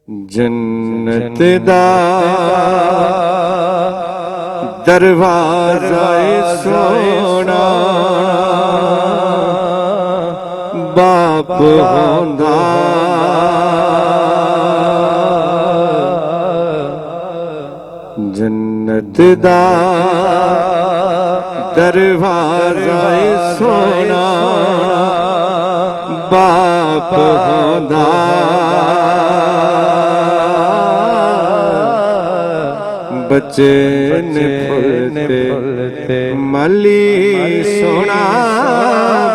जन्नत दा दरवाजा सोना बाप होंदा जन्नत दा दरवाजा सोना बाप होंदा बच्चे ने फुलते माली सोना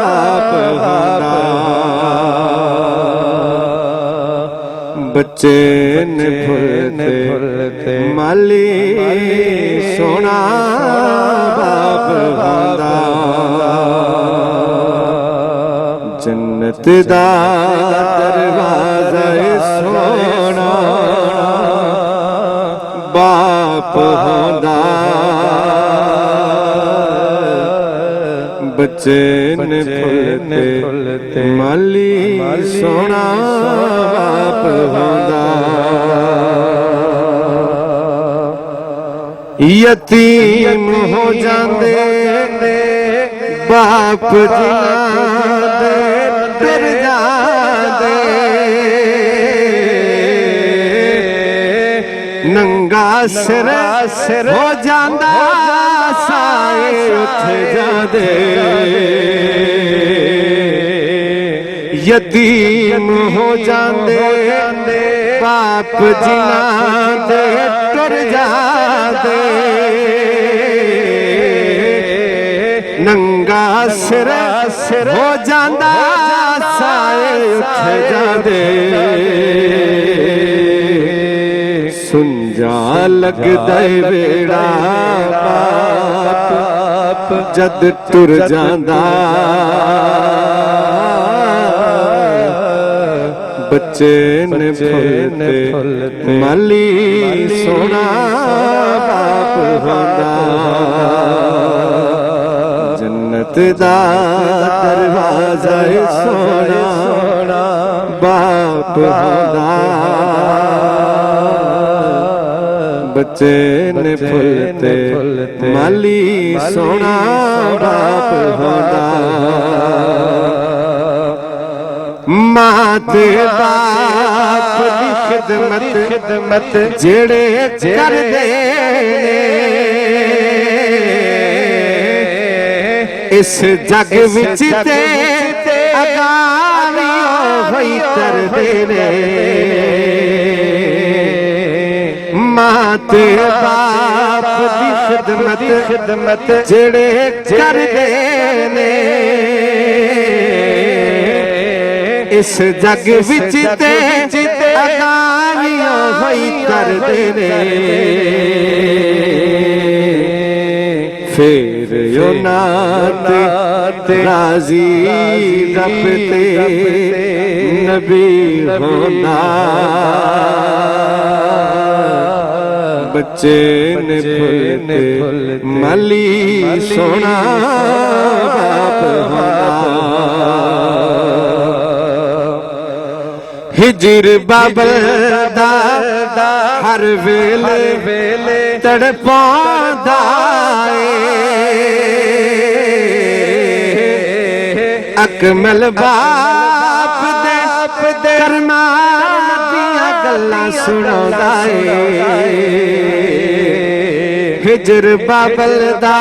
बाप होंदा बच्चे ने फुलते माली सोना बाप होंदा जन्नत दा दरवाजा सोना बाप होंदा बच्चे ने फुलते माली सोना बाप होंदा यतीम हो जांदे बाप जिन्हां दे फिर जांदे नंगा सिर हो जांदा साए उठ जांदे यतीम हो जांदे बाप जिन्हां दे टुर जांदे नंगा सिर हो जांदा साए उठ जांदे सुंजा लगदा वेड़ा बाप जद टुर जांदा बच्चे ने फुलते माली सोना बाप होंदा जन्नत दा दरवाजा सोना बाप होंदा बच्चे ने फुलते माली सोना बाप होंदा मां ते बाप दी खिदमत जेड़े करदे इस जग विच ते अगावी होई तरदे ने मां ते बाप दी खिदमत जेड़े करदे ने इस जग विच ते अगावियां होई करदे ने फिर यो नात राजी रब ते नबी होंदा बच्चे ने फुलते माली सोना बाप होंदा हिजर बाबल दा हर वेले तड़पांदा अकमल बाप दे करमां दियां गल्लां सुणांदा हिजर बाबल दा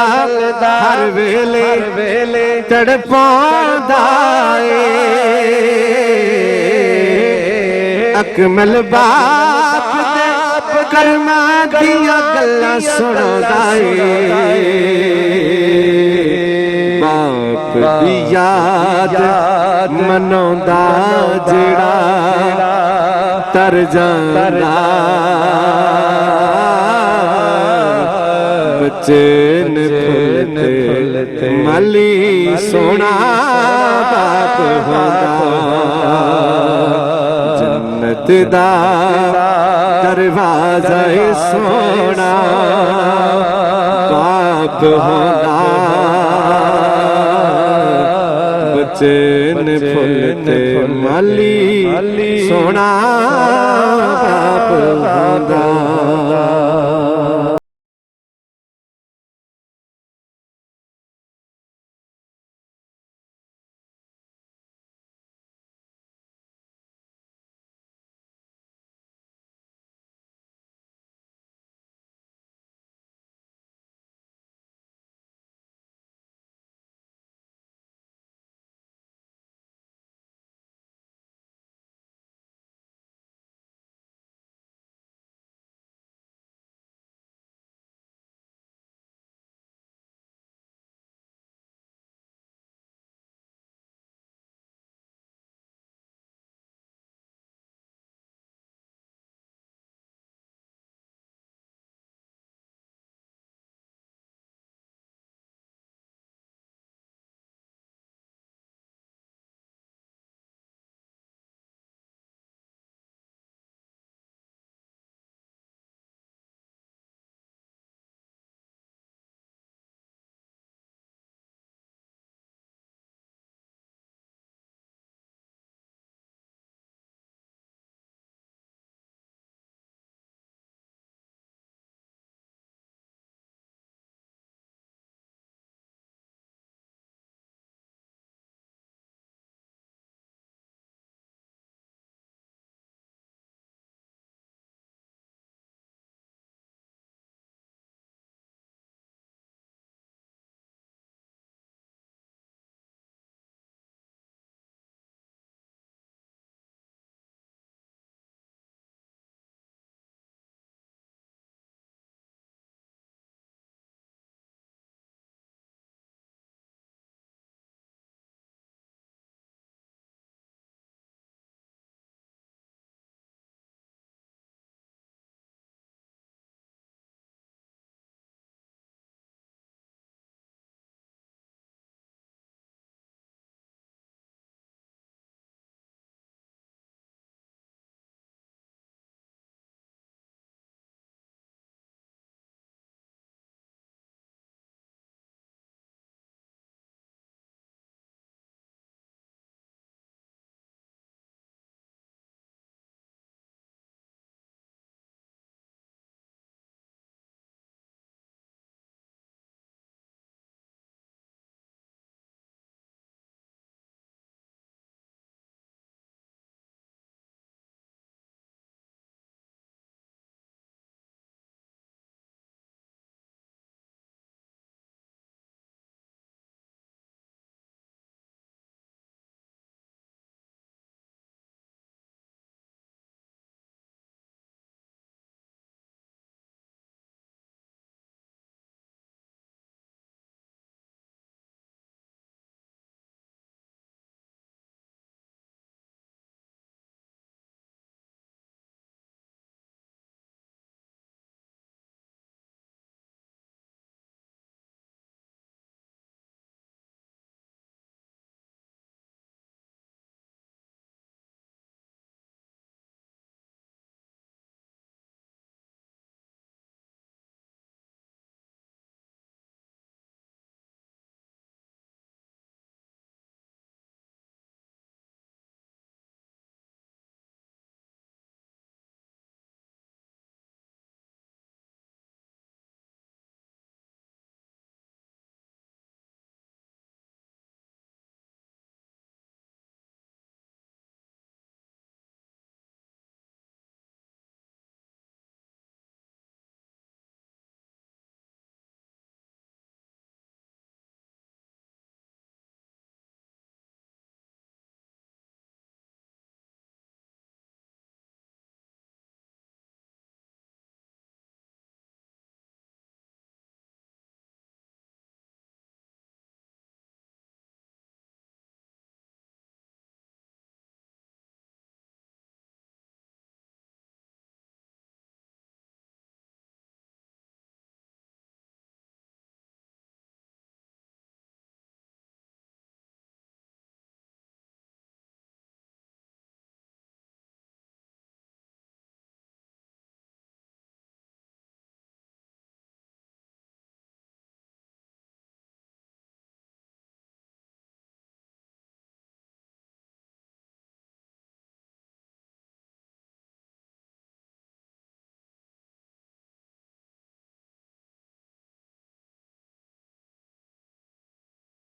हर वेले तड़पांदा अकमल बाप दे करमां दियां गल्लां सुणांदा बाप दी याद मनांदा जेड़ा तर जांदा बच्चे ने फुलते माली सोना बाप होंदा जन्नत दा दरवाजा सोना बाप होंदा बच्चे ने फुलते माली सोना